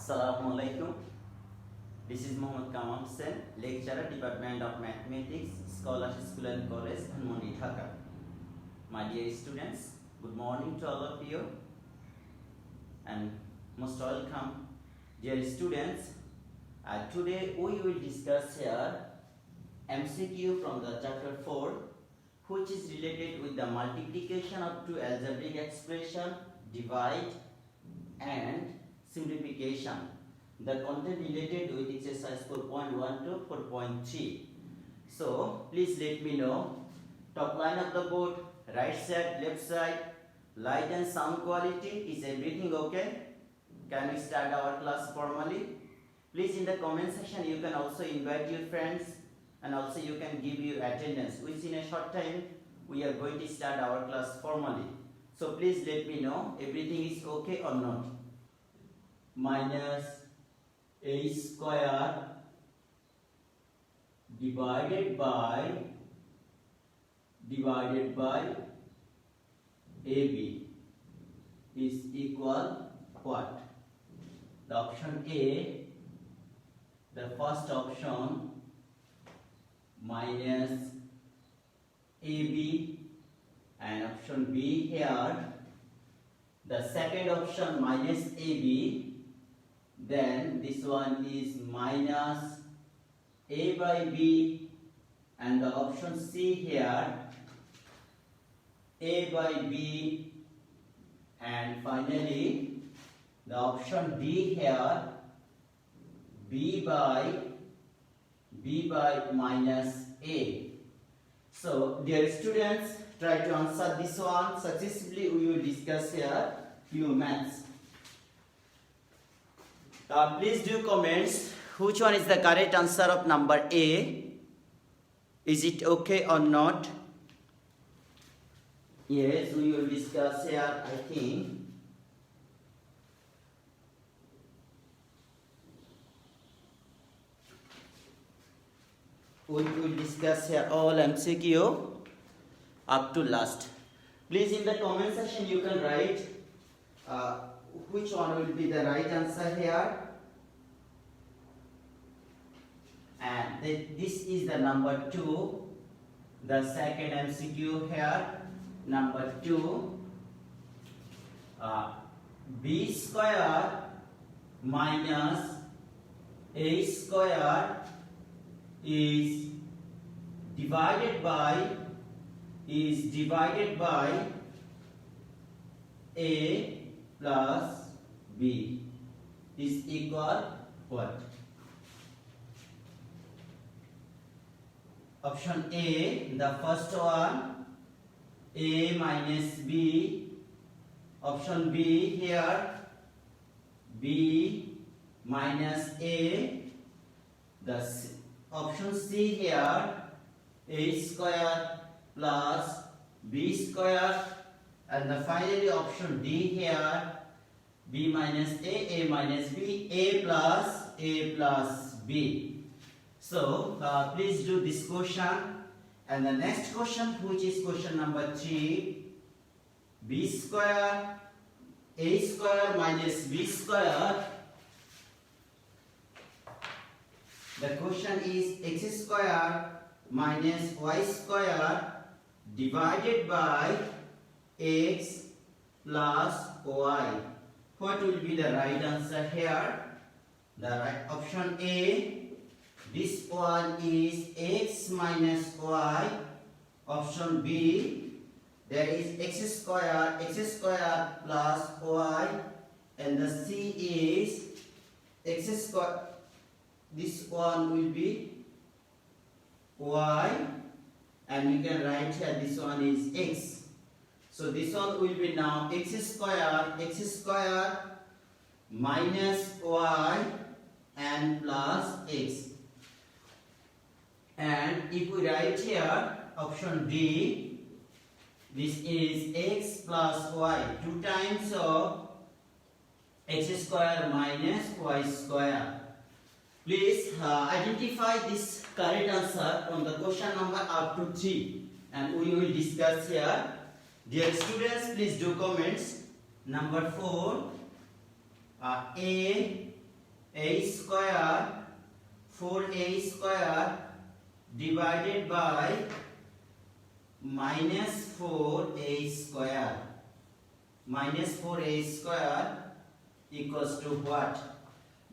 Assalamualaikum. This is Mohammad Kamal Sen, lecturer, Department of Mathematics, Scholarship School and College, Dhanmondi, Dhaka. My dear students, good morning to all of you and most welcome. Dear students, today we will discuss here MCQ from the chapter 4, which is related with the multiplication of two algebraic expression, divide and simplification. The content related with exercise 4.1 to 4.3. So please let me know top line of the board, right side, left side, light and sound quality, is everything okay? Can we start our class formally? Please in the comment section you can also invite your friends and also you can give your attendance, which in a short time we are going to start our class formally. So please let me know everything is okay or not. Minus a square divided by AB is equal what? The option A, the first option, minus AB, and option B here, the second option minus AB, then this one is minus A by B, and the option C here, A by B, and finally the option D here, B by minus A. So dear students, try to answer this one successfully. We will discuss here few maths. Please do comments which one is the correct answer of number A. Is it okay or not? Yes, we will discuss here, I think. We will discuss here all MCQ up to last. Please in the comment section you can write which one will be the right answer here. And this is the number 2, the second MCQ here, number 2. B square minus A square is divided by A plus B is equal what? Option A, the first one, A minus B. Option B here, B minus A. The option C here, A square plus B square. And the finally option D here, B minus A minus B, A plus B. So please do this question. And the next question, which is question number 3, B square, A square minus B square. The question is x square minus y square divided by x plus y. What will be the right answer here? The right option A, this one is x minus y. Option B, there is x square plus y, and the C is x square. This one will be y, and you can write here this one is x. So this one will be now x square minus y and plus x. And if we write here option D, this is x plus y, 2 times of x square minus y square. Please identify this correct answer from the question number up to 3, and we will discuss here. Dear students, please do comments. Number 4, A a square 4a square divided by minus 4a square. Minus 4a square equals to what?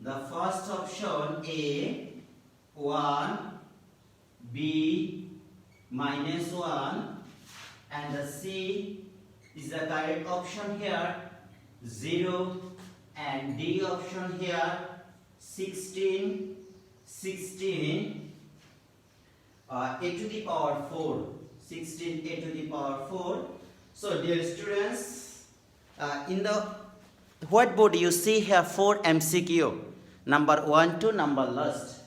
The first option A 1, B minus 1, and the C is the correct option here 0, and D option here 16 a to the power 4, 16 a to the power 4. So dear students, in the whiteboard you see here 4 MCQ, number 1 to number last.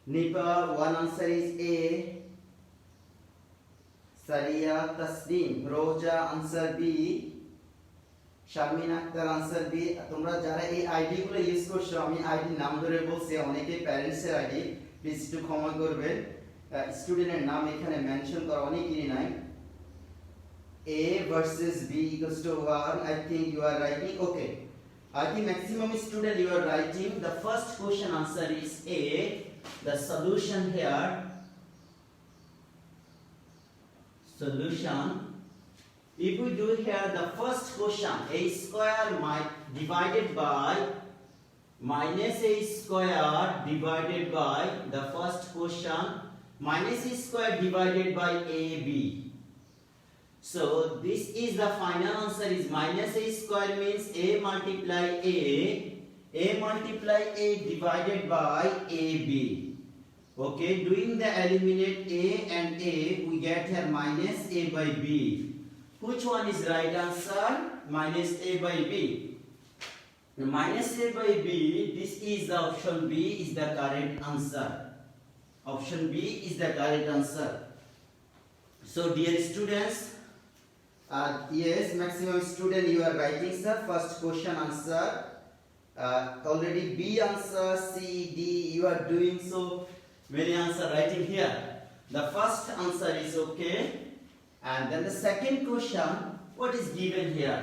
Nipa, one answer is A. Saria, Tasneem, Roja answer B. Sharmin Akhtar answer B. তোমরা যারা এই ID গুলো use করছো, আমি ID নাম ধরে বলছি, অনেকে প্যারেন্টস এর আইডি, প্লিজ একটু ক্ষমা করবেন, স্টুডেন্টের নাম এখানে মেনশন করা অনেকেরই নাই। A versus B equals to 1. I think you are writing. Okay. I think maximum student you are writing. The first question answer is A. The solution here. Solution. If we do here the first question, a square divided by minus a square divided by the first question minus a square divided by ab. So this is the final answer is minus a square means a multiply a multiply a divided by ab. Okay, doing the eliminate a and a, we get here minus a by b. Which one is right answer? Minus a by b. Minus a by b, this is the option B is the correct answer. Option B is the correct answer. So dear students, yes, maximum student you are writing sir. First question answer. Already B answer, C, D you are doing so many answer writing here. The first answer is okay. And then the second question, what is given here?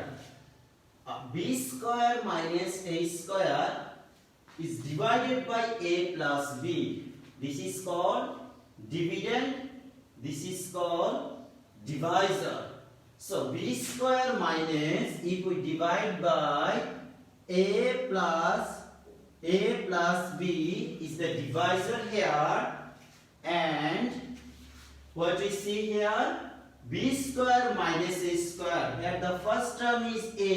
B square minus a square is divided by a plus b. This is called dividend. This is called divisor. So b square minus, if we divide by a plus b is the divisor here, and what we see here, b square minus a square. Here the first term is a,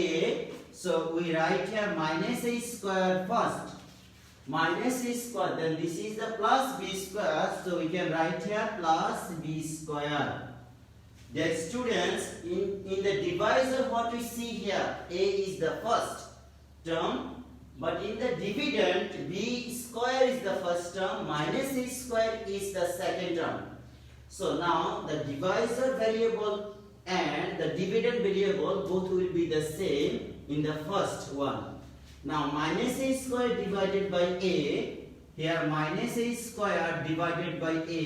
so we write here minus a square first. Minus a square, then this is the plus b square, so we can write here plus b square. Dear students, in the divisor what we see here, a is the first term, but in the dividend b square is the first term, minus a square is the second term. So now the divisor variable and the dividend variable both will be the same in the first one. Now minus a square divided by a, here minus a square divided by a,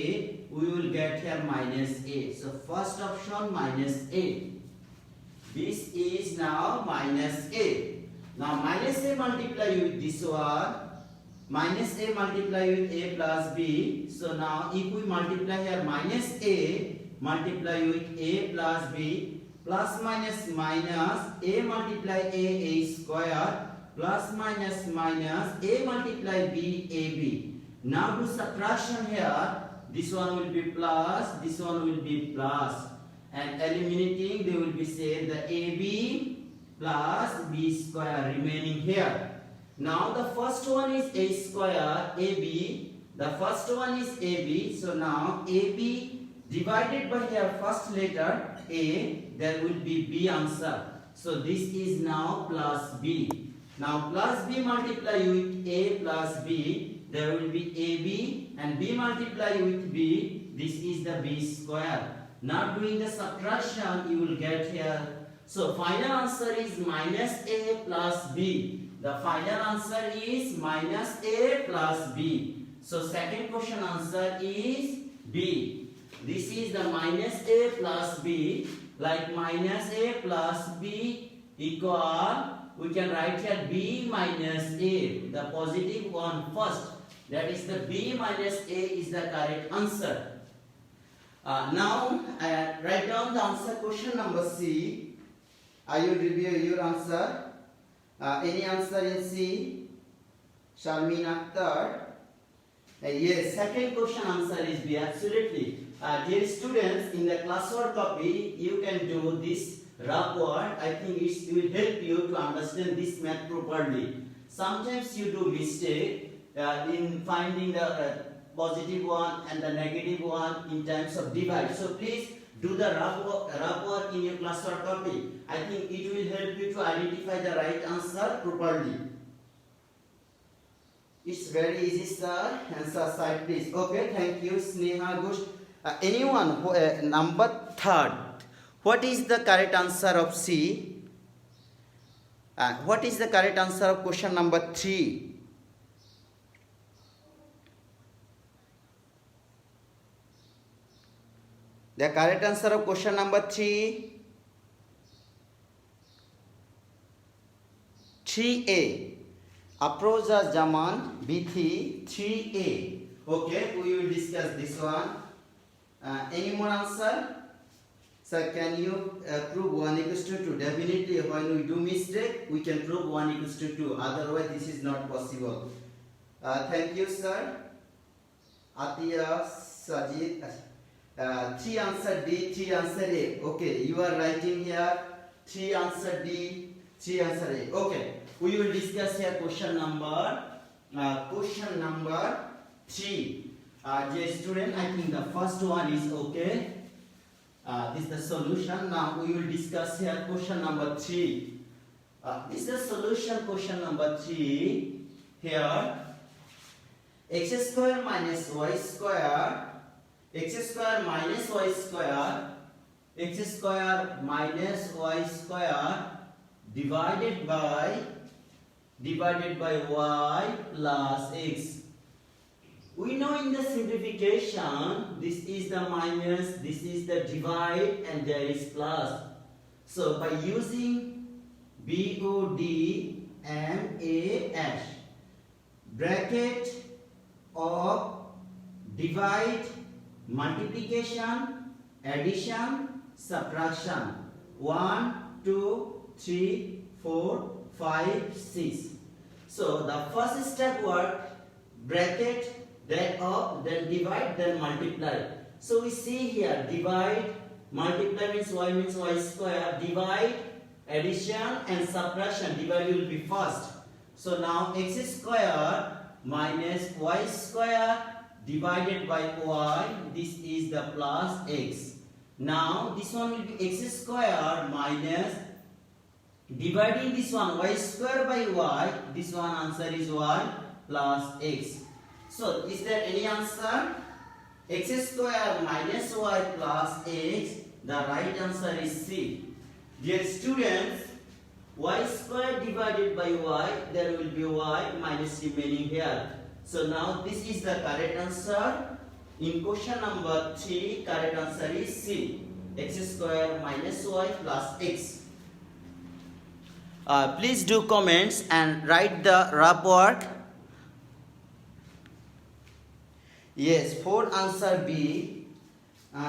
we will get here minus a. So first option minus a. This is now minus a. Now minus a multiply with this one. Minus a multiply with a plus b. So now if we multiply here minus a multiply with a plus b, plus minus minus a multiply a square, plus minus minus a multiply b ab. Now do subtraction here. This one will be plus, this one will be plus, and eliminating they will be say the ab plus b square remaining here. Now the first one is a square ab, the first one is ab, so now ab divided by here first letter a, there will be b answer. So this is now plus b. Now plus b multiply with a plus b, there will be ab, and b multiply with b, this is the b square. Now doing the subtraction you will get here. So final answer is minus a plus b. The final answer is minus a plus b. So second question answer is B. this is the minus a plus b, like minus a plus b equal, we can write here b minus a, the positive one first. That is the b minus a is the correct answer. Now write down the answer question number C. I will review your answer. Any answer in C? Sharmin Akhtar. Yes, second question answer is B. Absolutely. Dear students, in the classwork copy, you can do this rough word. I think it will help you to understand this math properly. Sometimes you do mistake in finding the positive one and the negative one in terms of divide. So please do the rough work in your classwork copy. I think it will help you to identify the right answer properly. It's very easy, sir. Answer side, please. Okay, thank you, Sneha Ghosh. Anyone who number third? What is the correct answer of C? What is the correct answer of question number 3? The correct answer of question number 3, 3A. Afroza Zaman B3 3A. Okay, we will discuss this one. Any more answer? Sir, can you prove 1 equals to 2? Definitely, when we do mistake, we can prove 1 equals to 2. Otherwise, this is not possible. Thank you, sir. Atiya Sajid. 3 answer D, 3 answer A. Okay, you are writing here 3 answer D, 3 answer A. Okay, we will discuss here question number 3. Dear student, I think the first one is okay. This is the solution. Now we will discuss here question number 3. This is the solution question number 3. Here, x square minus y square, x square minus y square, x square minus y square divided by y plus x. We know in the simplification, this is the minus, this is the divide, and there is plus. So by using BODMAS, bracket of divide, multiplication, addition, subtraction. 1, 2, 3, 4, 5, 6. So the first step work, bracket, then up, then divide, then multiply. So we see here divide, multiply means y square, divide, addition and subtraction. Divide will be first. So now x square minus y square divided by y, this is the plus x. Now this one will be x square minus, dividing this one y square by y, this one answer is y plus x. So is there any answer? X square minus y plus x, the right answer is C. Dear students, y square divided by y, there will be y minus remaining here. So now this is the correct answer. In question number 3, correct answer is C. X square minus y plus x. Please do comments and write the rough work. Yes, 4 answer B.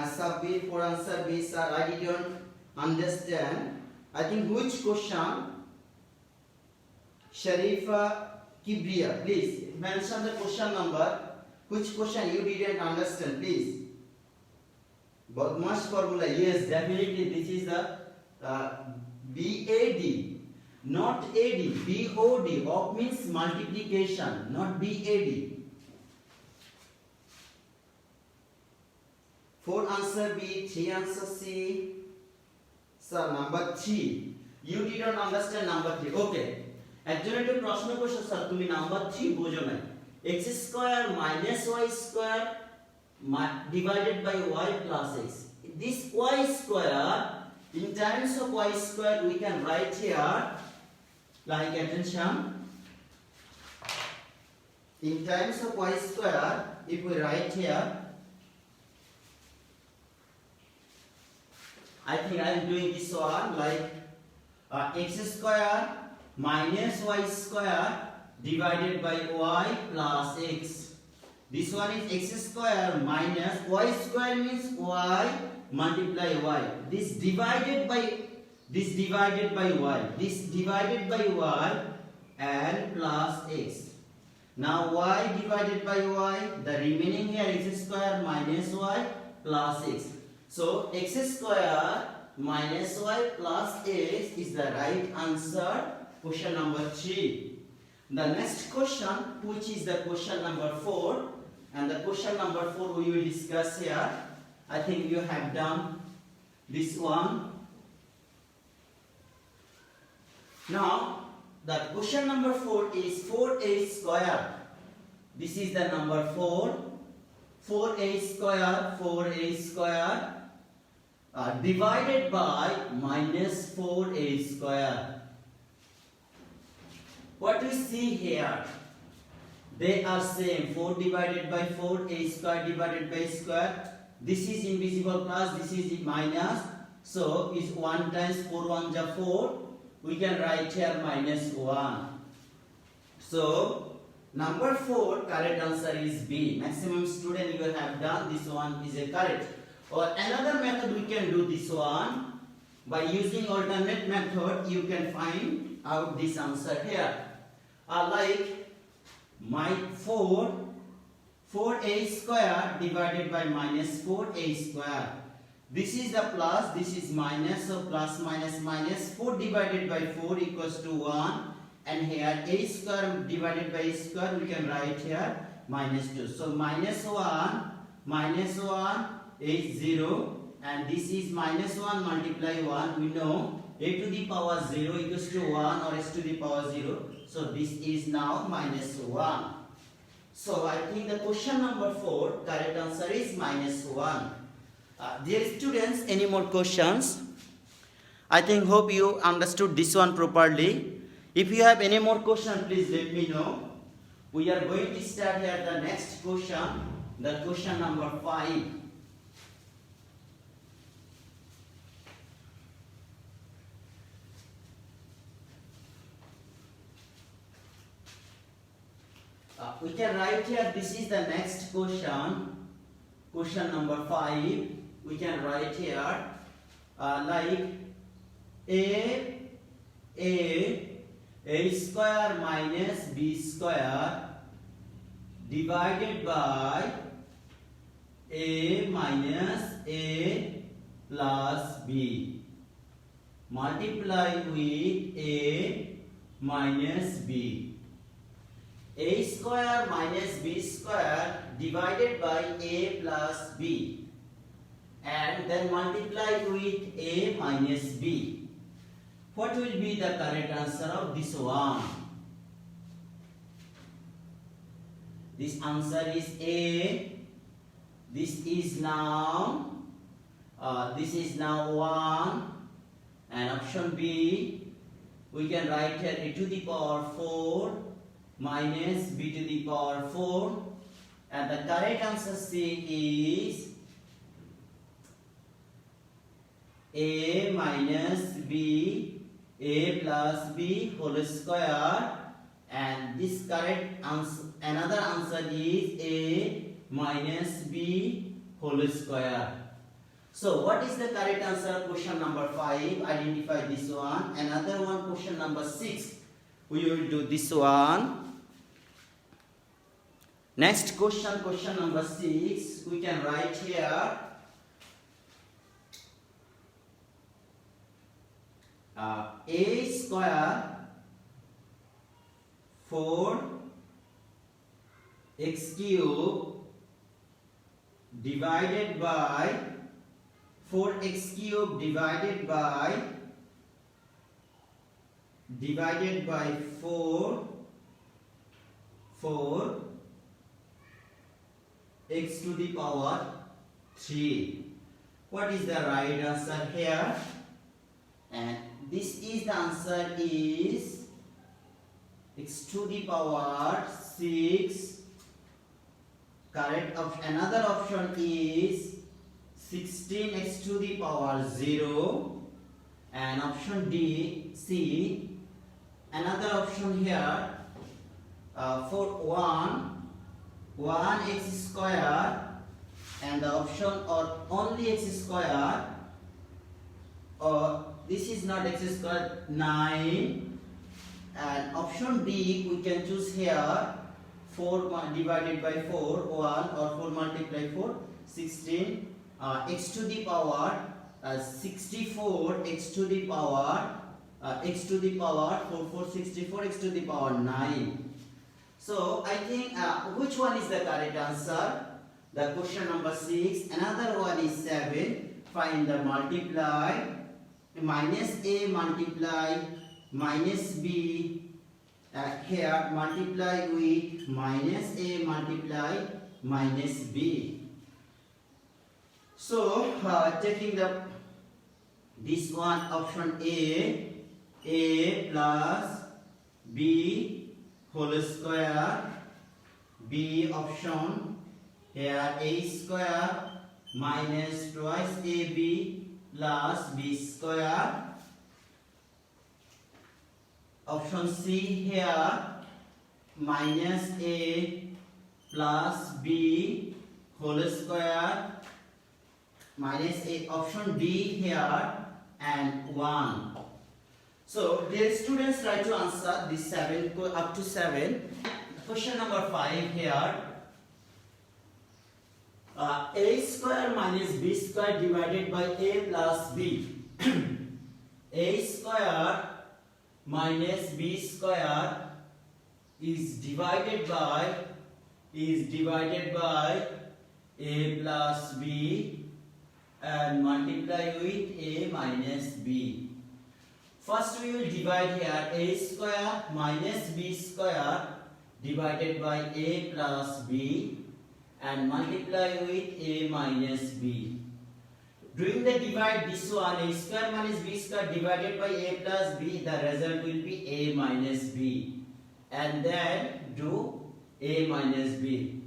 Sub B, 4 answer B. Sir, I didn't understand. I think which question? Sharifa Kibriya, please mention the question number. Which question you didn't understand, please? Badmash formula. Yes, definitely this is the BAD, not AD. BOD. Op means multiplication, not BAD. 4 answer B, 3 answer C. Sir, number 3. You didn't understand number 3. Okay. একজনের একটা প্রশ্ন করছে sir তুমি number 3 বোঝো না। x square minus y square divided by y plus x. This y square, in terms of y square, we can write here, like attention, in terms of y square, if we write here, I think I am doing this one like x square minus y square divided by y plus x. This one is x square minus y square means y multiply y. This divided by y. This divided by y and plus x. Now y divided by y, the remaining here x square minus y plus x. So x square minus y plus x is the right answer, question number 3. The next question, which is the question number 4, and the question number 4 we will discuss here. I think you have done this one. Now the question number 4 is 4a square. This is the number 4. 4a square divided by minus 4a square. What we see here? They are same. 4 divided by 4, a square divided by square. This is invisible plus, this is minus. So is 1 times 4 1 is 4. We can write here minus 1. So number 4 correct answer is B. Maximum student you have done this one is a correct. Or another method we can do this one. By using alternate method you can find out this answer here. Like my 4a square divided by minus 4a square. This is the plus, this is minus, so plus minus minus. 4 divided by 4 equals to 1. And here a square divided by a square we can write here minus 2. So minus 1 is 0. And this is minus 1 multiply 1. We know a to the power 0 equals to 1 or s to the power 0. So this is now minus 1. So I think the question number 4 correct answer is minus 1. Dear students, any more questions? I think hope you understood this one properly. If you have any more question, please let me know. We are going to start here the next question, the question number 5. We can write here, this is the next question, question number 5. We can write here like a square minus b square divided by a minus a plus b multiply with a minus b. A square minus b square divided by a plus b and then multiply with a minus b. What will be the correct answer of this one? This answer is A. This is now 1, and option B we can write here a to the power 4 minus b to the power 4, and the correct answer C is a minus b a plus b whole square, and this correct answer, another answer is a minus b whole square. So what is the correct answer? Question number 5, identify this one. Another one, question number 6, we will do this one. Next question, question number 6, we can write here a square 4x cube divided by 4x cube divided by 4 x to the power 3. What is the right answer here? And this is the answer is x to the power 6. Correct option. Another option is 16x to the power 0, and option D, C. Another option here, for 1x square, and the option or only x square, or this is not x square, 9, and option D we can choose here, 4 divided by 4, 1, or 4 multiplied 4, 16, x to the power 64, x to the power 4, 64, x to the power 9. So I think which one is the correct answer? The question number 6. Another one is 7. Find the multiply. Minus a multiply minus b. Here multiply with minus a multiply minus b. So taking this one, option a plus b whole square, b option here, a square minus twice ab plus b square. Option C here, minus a plus b whole square minus a. Option D here, and 1. So dear students, try to answer this 7 up to 7. Question number 5 here. A square minus b square divided by a plus b. A square minus b square is divided by a plus b and multiply with a minus b. First we will divide here, a square minus b square divided by a plus b and multiply with a minus b. Doing the divide, this one, a square minus b square divided by a plus b, the result will be a minus b. And then do a minus b.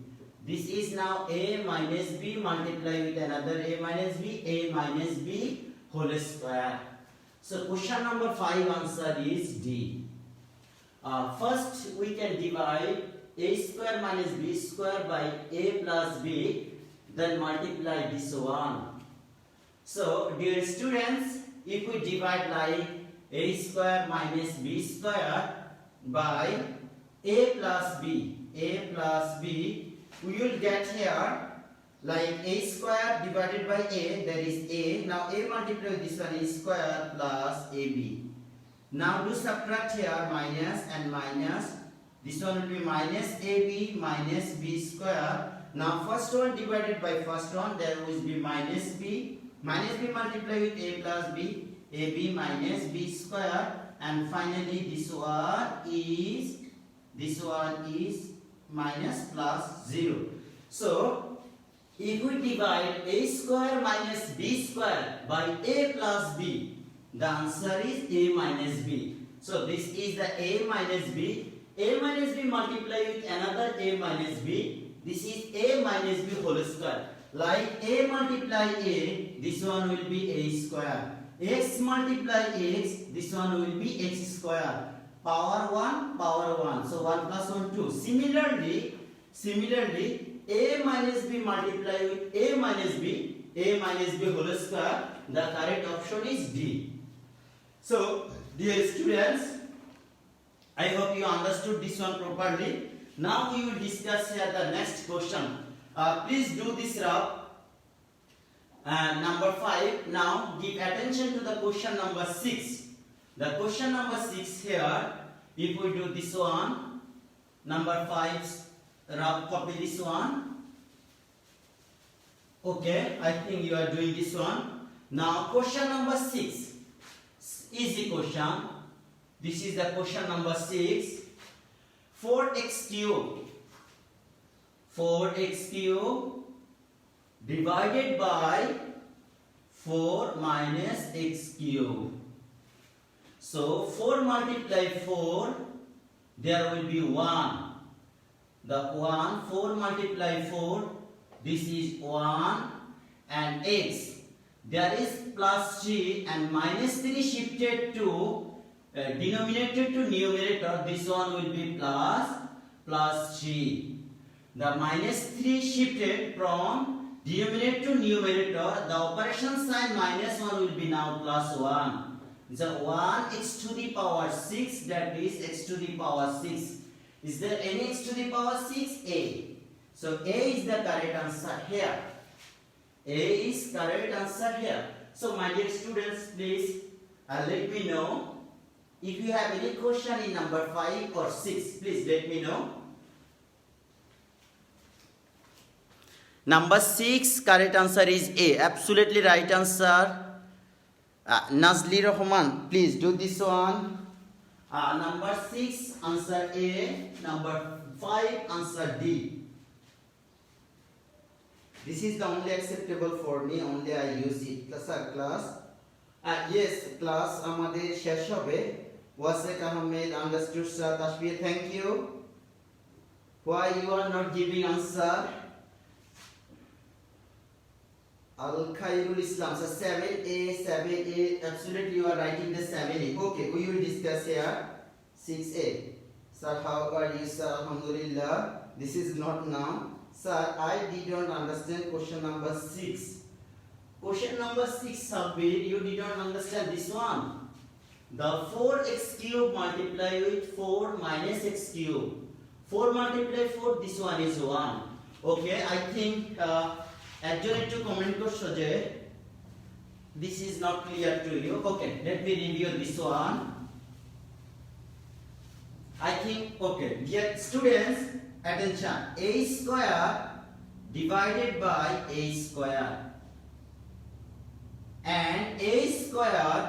This is now a minus b multiply with another a minus b whole square. So question number 5 answer is D. First we can divide a square minus b square by a plus b, then multiply this one. So dear students, if we divide like a square minus b square by a plus b, we will get here like a square divided by a, there is a. Now a multiplied with this one is square plus ab. Now do subtract here, minus and minus. This one will be minus ab minus b square. Now first one divided by first one, there will be minus b multiplied with a plus b, ab minus b square, and finally this one is minus plus 0. So if we divide a square minus b square by a plus b, the answer is a minus b. So this is the a minus b. A minus b multiplied with another a minus b. This is a minus b whole square. Like a multiply a, this one will be a square. X multiply x, this one will be x square. Power 1, power 1. So 1 plus 1, 2. Similarly, a minus b multiply with a minus b whole square. The correct option is D. So, dear students, I hope you understood this one properly. Now we will discuss here the next question. Please do this rough. Number 5. Now give attention to the question number 6. The question number 6 here, if we do this one, number 5, rough copy this one. Okay, I think you are doing this one. Now question number 6, easy question. This is the question number 6. 4x cube divided by 4 minus x cube. So 4 multiply 4, there will be 1. The 1, 4 multiply 4, this is 1, and x. There is plus 3 and minus 3 shifted to denominator to numerator. This one will be plus 3. The minus 3 shifted from denominator to numerator. The operation sign minus 1 will be now plus 1. So 1 x to the power 6, that is x to the power 6. Is there any x to the power 6? A. So A is the correct answer here. A is correct answer here. So my dear students, please let me know if you have any question in number 5 or 6. Please let me know. Number 6 correct answer is A. Absolutely right answer. Nazli Rahman, please do this one. Number 6 answer A. Number 5 answer D. This is the only acceptable for me. Only I use it. Class. Yes, class. Amader shesh hobe. Wasek Ahmed understood sir. Tashbir, thank you. Why you are not giving answer? Al Khairul Islam. So 7A. Absolutely, you are writing the 7A. Okay, we will discuss here 6A. Sir, how are you, sir? Alhamdulillah. This is not now. Sir, I did not understand question number 6. Question number 6, Sabir, you did not understand this one. The 4x cube multiply with 4 minus x cube. 4 multiply 4, this one is 1. Okay, I think একজন একটু comment করছো যে this is not clear to you. Okay, let me review this one. I think, okay, dear students, attention. A square divided by a square and a square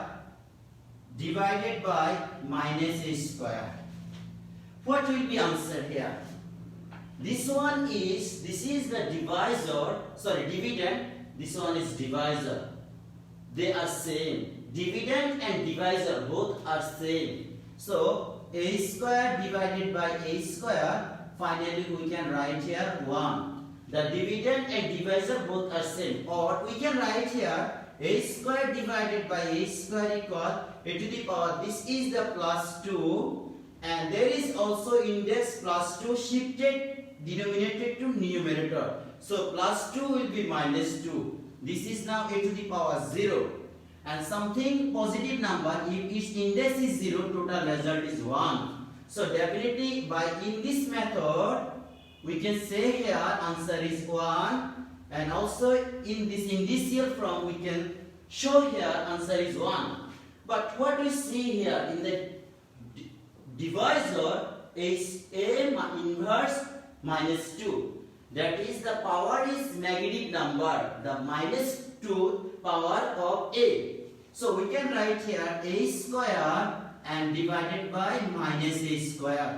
divided by minus a square. What will be answer here? This is the divisor, dividend. This one is divisor. They are same. Dividend and divisor both are same. So a square divided by a square, finally we can write here 1. The dividend and divisor both are same. Or we can write here a square divided by a square equal a to the power. This is the plus 2 and there is also index plus 2 shifted denominator to numerator. So plus 2 will be minus 2. This is now a to the power 0. And something positive number, if its index is 0, total result is 1. So definitely by in this method, we can say here answer is 1. And also in this initial form, we can show here answer is 1. But what we see here in the divisor is a inverse minus 2. That is the power is negative number. The minus 2 power of a. So we can write here a square and divided by minus a square.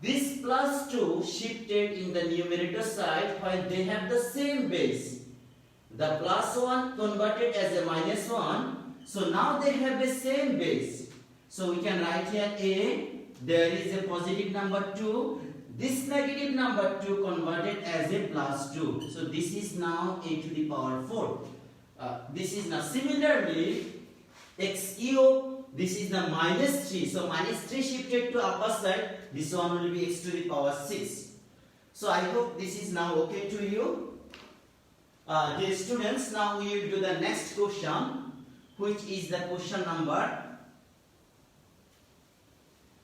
This plus 2 shifted in the numerator side while they have the same base. The plus 1 converted as a minus 1. So now they have the same base. So we can write here a. There is a positive number 2. This negative number 2 converted as a plus 2. So this is now a to the power 4. This is now similarly x cube. This is the minus 3. So minus 3 shifted to upper side. This one will be x to the power 6. So I hope this is now okay to you. Dear students, now we will do the next question, which is the question number.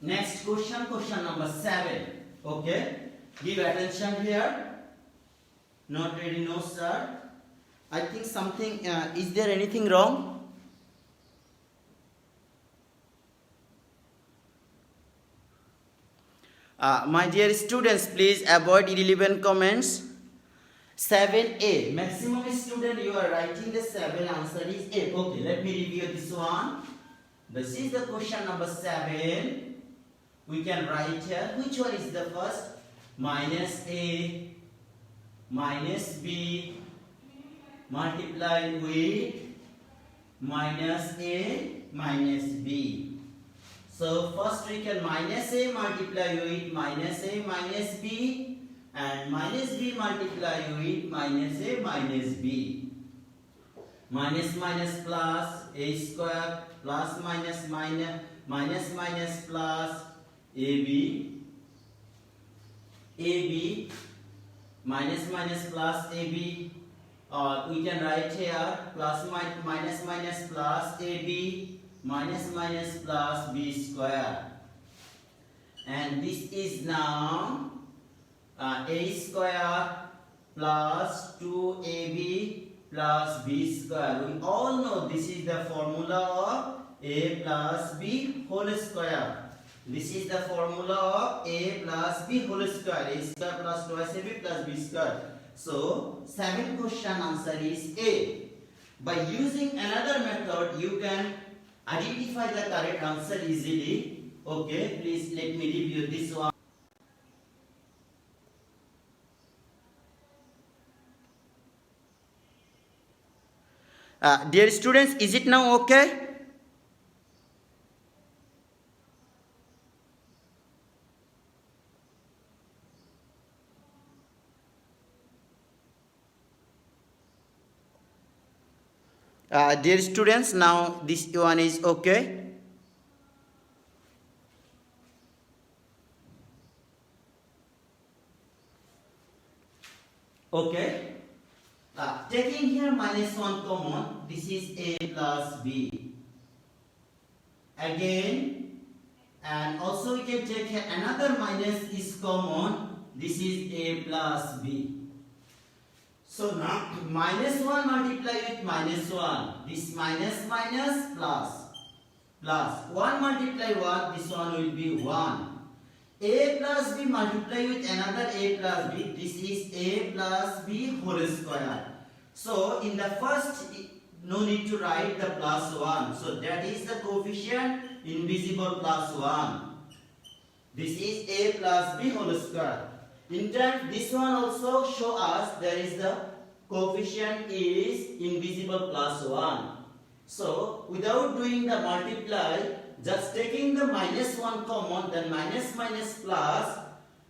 Next question, question number 7. Okay, give attention here. Not ready, no sir. I think something, is there anything wrong? My dear students, please avoid irrelevant comments. 7A, maximum student you are writing the 7, answer is A. Okay, let me review this one. This is the question number 7. We can write here, which one is the first? Minus A minus B multiplied with minus A minus B. So first we can minus A multiply with minus A minus B and minus B multiply with minus A minus B. minus minus plus a square plus minus minus minus minus plus ab minus minus plus ab, or we can write here plus minus minus plus ab minus minus plus b square, and this is now a square plus 2ab plus b square. We all know this is the formula of a plus b whole square. This is the formula of a plus b whole square. A square plus twice ab plus b square. So 7th question answer is A. By using another method, you can identify the correct answer easily. Okay, please let me review this one. Dear students, is it now okay? Dear students, now this one is okay. Okay. Taking here minus 1 common, this is a plus b. Again, and also we can take here another minus is common, this is a plus b. So now minus 1 multiply with minus 1, this minus minus plus, plus 1 multiply 1, this one will be 1. A plus b multiply with another a plus b, this is a plus b whole square. So in the first, no need to write the plus 1. So that is the coefficient invisible plus 1. This is a plus b whole square. In turn, this one also show us there is the coefficient is invisible plus 1. So without doing the multiply, just taking the minus 1 common, then minus minus plus,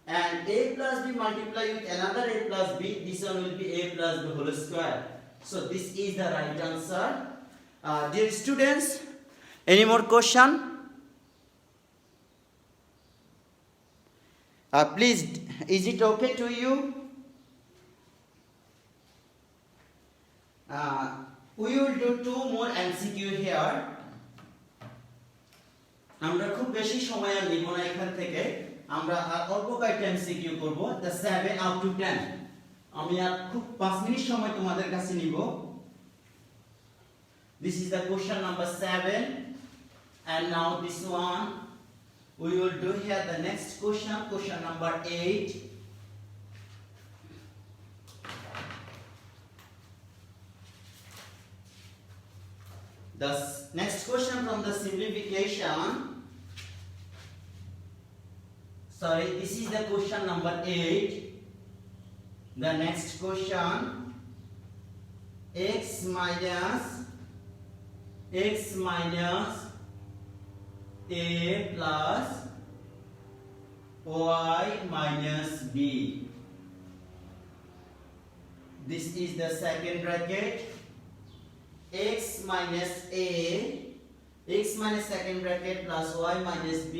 and a plus b multiply with another a plus b, this one will be a plus b whole square. So this is the right answer. Dear students, any more question? Please, is it okay to you? We will do 2 more MCQ here. আমরা খুব বেশি সময় আর নিব না এখান থেকে, আমরা আর অল্প কয়েকটা এমসিকিউ করব, the 7 up to 10. আমি আর খুব 5 মিনিট সময় তোমাদের কাছে নিব. This is the question number 7, and now this one we will do here the next question, question number 8. The next question from the simplification. Sorry, this is the question number 8. The next question, x minus a plus y minus b. This is the second bracket. X minus second bracket plus y minus b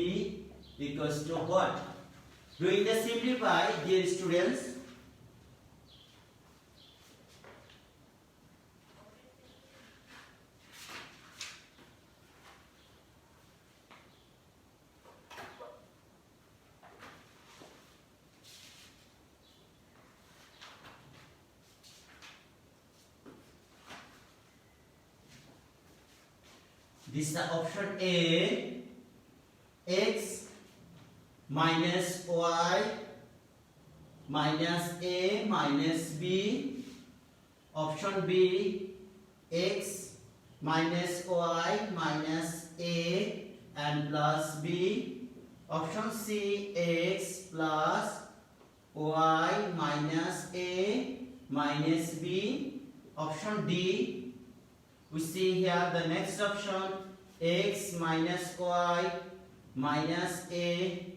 equals to what? Doing the simplify, dear students. This is the option A, x minus y minus a minus b. Option B, x minus y minus a and plus b. Option C, x plus y minus a minus b. Option D, we see here the next option, x minus y minus a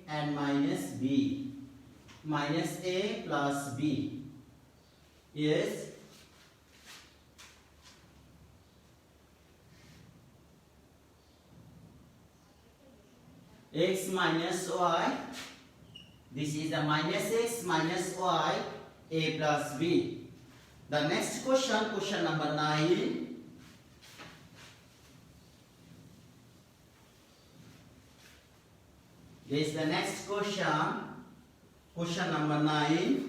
and minus b, minus a plus b. Yes. x minus y. This is the minus x minus y, a plus b. The next question, question number 9. This is the next question, question number 9.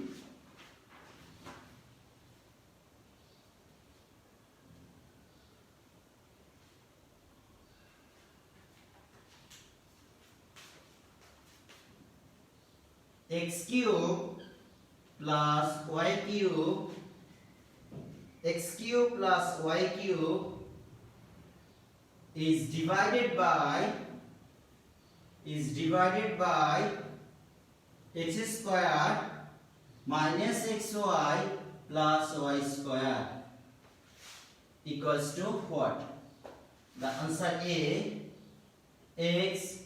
X cube plus y cube, x cube plus y cube is divided by x square minus xy plus y square equals to what? The answer A, x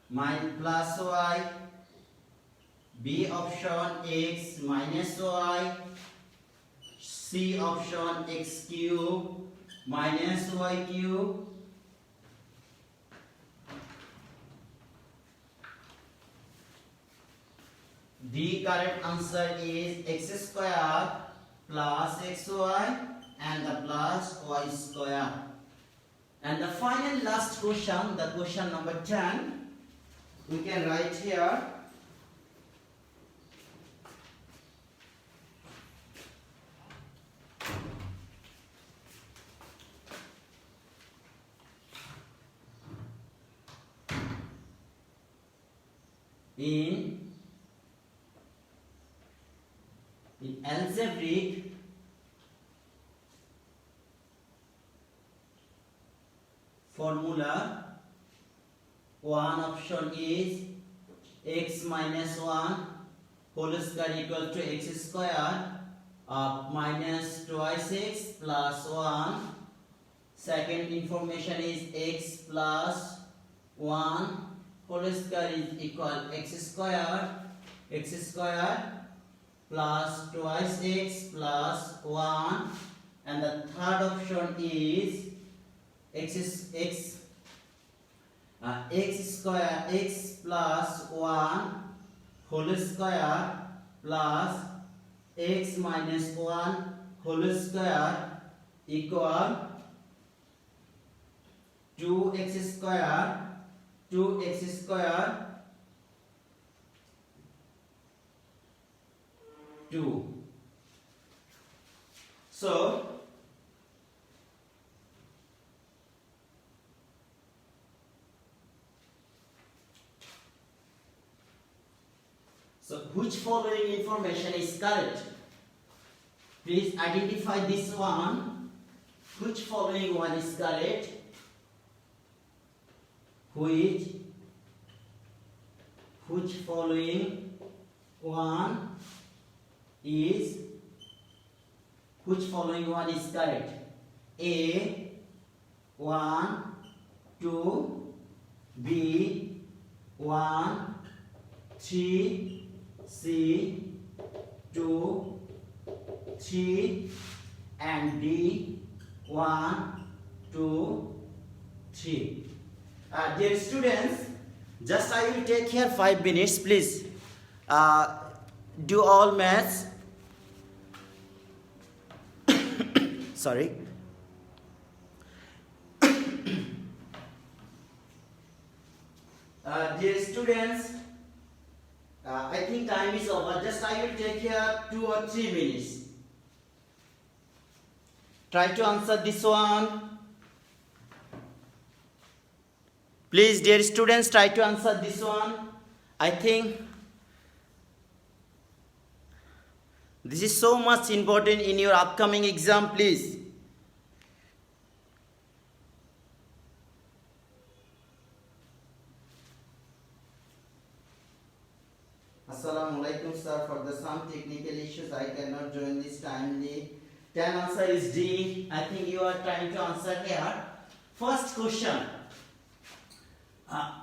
minus plus y, B option x minus y, C option x cube minus y cube, D correct answer is x square plus xy and the plus y square. And the final last question, the question number 10, we can write here. In algebraic formula, one option is x minus 1 whole square equal to x square of minus twice x plus 1. Second information is x plus 1 whole square is equal x square plus twice x plus 1, and the third option is x square x plus 1 whole square plus x minus 1 whole square equal 2x square 2. So which following information is correct? Please identify this one. Which following one is correct? Which following one is correct? A 1 2, B 1 3, C 2 3, and D 1 2 3. Dear students, just I will take here 5 minutes. Please do all maths. Sorry. Dear students, I think time is over. Just I will take here 2 or 3 minutes. Try to answer this one. Please, dear students, try to answer this one. I think this is so much important in your upcoming exam, please. Assalamualaikum sir, for the some technical issues I cannot join this timely. 10 answer is D. I think you are trying to answer here. First question.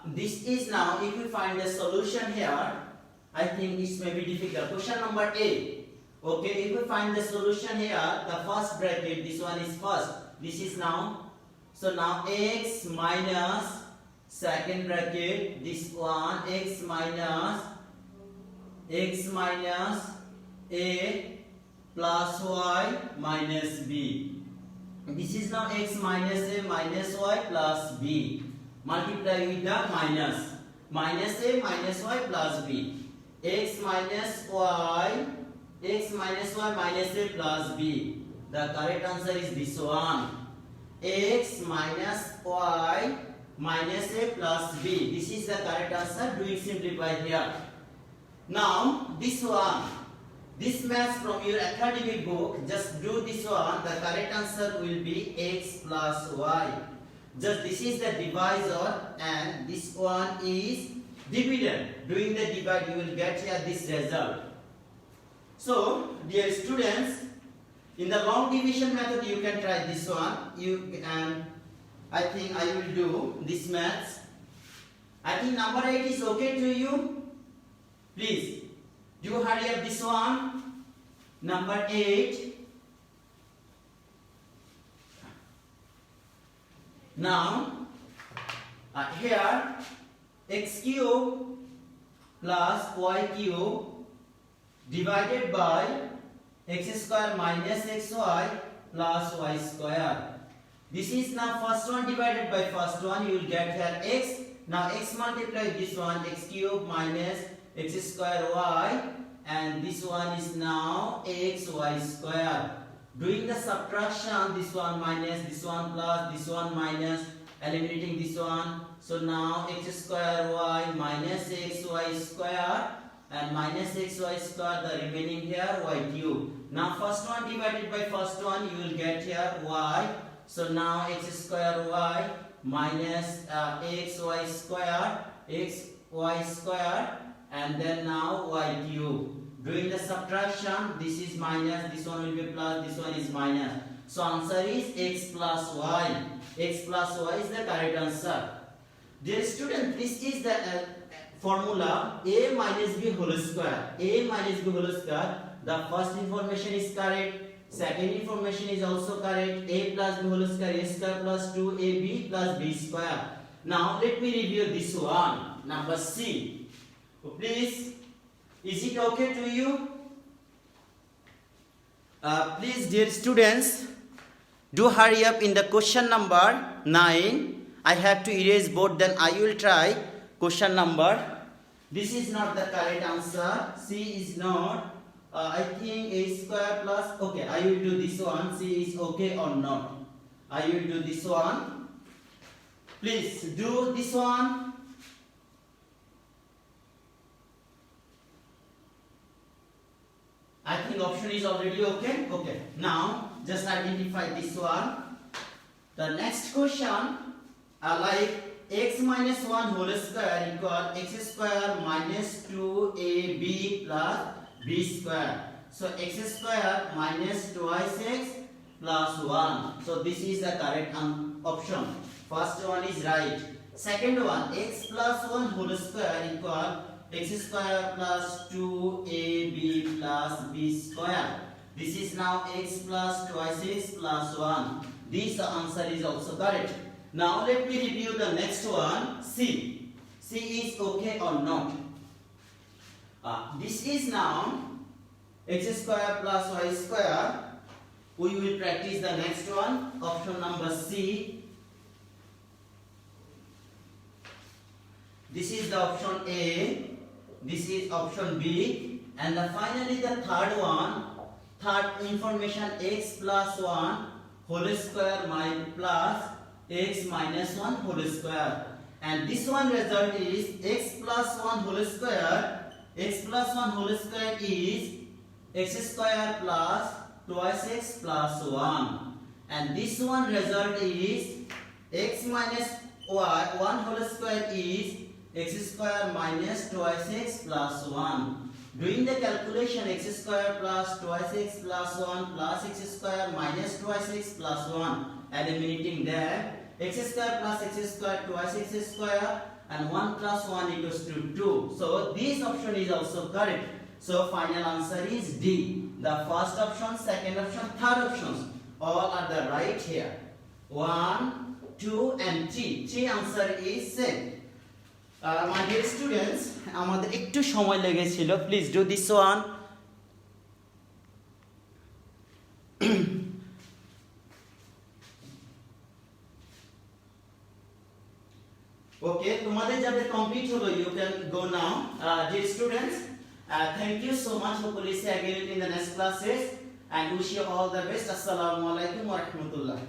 This is now, if you find a solution here, I think this may be difficult. Question number A. Okay, if you find the solution here, the first bracket, this one is first. This is now, so now x minus second bracket, this one x minus a plus y minus b. This is now x minus a minus y plus b. Multiply with the minus a minus y plus b. X minus y minus a plus b. The correct answer is this one. X minus y minus a plus b. This is the correct answer. Do it simplify here. Now this one, this maths from your academic book, just do this one. The correct answer will be x plus y. Just this is the divisor and this one is dividend. Doing the divide, you will get here this result. So dear students, in the long division method you can try this one. I think I will do this maths. I think number 8 is okay to you. Please do hurry up this one. Number 8. Now here x cube plus y cube divided by x square minus xy plus y square. This is now first one divided by first one. You will get here x. Now x multiply this one, x cube minus x square y, and this one is now x y square. Doing the subtraction, this one minus, this one plus, this one minus, eliminating this one. So now x square y minus x y square and minus x y square, the remaining here y cube. Now first one divided by first one, you will get here y. So now x square y minus x y square, and then now y cube. Doing the subtraction, this is minus, this one will be plus, this one is minus. So answer is x plus y. X plus y is the correct answer. Dear student, this is the formula a minus b whole square. A minus b whole square. The first information is correct. Second information is also correct. A plus b whole square, a square plus 2ab plus b square. Now let me review this one. Number C. Please, is it okay to you? Please, dear students, do hurry up in the question number 9. I have to erase board, then I will try question number. This is not the correct answer. C is not. I think a square plus. Okay, I will do this one. C is okay or not. I will do this one. Please do this one. I think option is already okay. Okay. Now just identify this one. The next question, like x minus 1 whole square equal x square minus 2ab plus b square. So x square minus twice x plus 1. So this is the correct option. First one is right. Second one, x plus 1 whole square equal x square plus 2ab plus b square. This is now x plus twice x plus 1. This answer is also correct. Now let me review the next one. C. C is okay or not? This is now x square plus y square. We will practice the next one. Option number C. This is the option A. This is option B. And finally the third one. Third information, x plus 1 whole square plus x minus 1 whole square. And this one result is x plus 1 whole square. X plus 1 whole square is x square plus twice x plus 1. And this one result is x minus y 1 whole square is x square minus twice x plus 1. Doing the calculation, x square plus twice x plus 1 plus x square minus twice x plus 1. Eliminating that, x square plus x square twice x square and 1 plus 1 equals to 2. So this option is also correct. So final answer is D. The first option, second option, third options all are the right here. 1, 2 and 3. 3 answer is same. My dear students, আমাদের একটু সময় লেগেছিল. Please do this one. Okay, তোমাদের যাদের complete হলো, you can go now. Dear students, thank you so much. Hopefully see again in the next classes and wish you all the best. Assalamu alaikum wa rahmatullah.